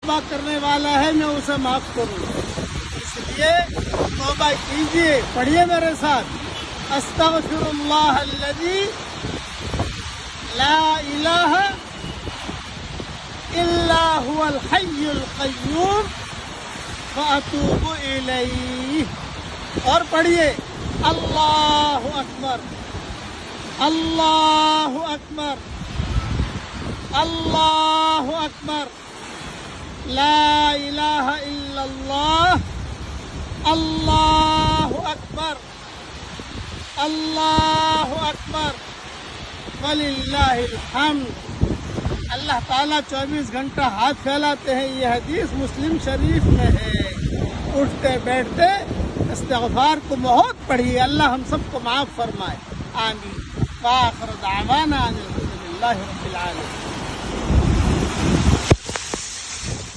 توبہ کرنے والا ہے میں اسے معاف کروں. اس لیے توبہ کیجیے. پڑھیے میرے ساتھ. استغفر اللہ الذی لا الہ الا هو الحی القیوم واتوب الیہ. اور پڑھیے اللہ اکبر اللہ اکبر اللہ اکبر لا الہ الا اللہ اللہ اکبر اللہ اکبر وللہ الحمد. اللہ تعالیٰ 24 گھنٹہ ہاتھ پھیلاتے ہیں. یہ حدیث مسلم شریف میں ہے. اٹھتے بیٹھتے استغفار کو بہت پڑھیے. اللہ ہم سب کو معاف فرمائے. آمین. وآخر دعوانا ان الحمد للہ رب العالمین.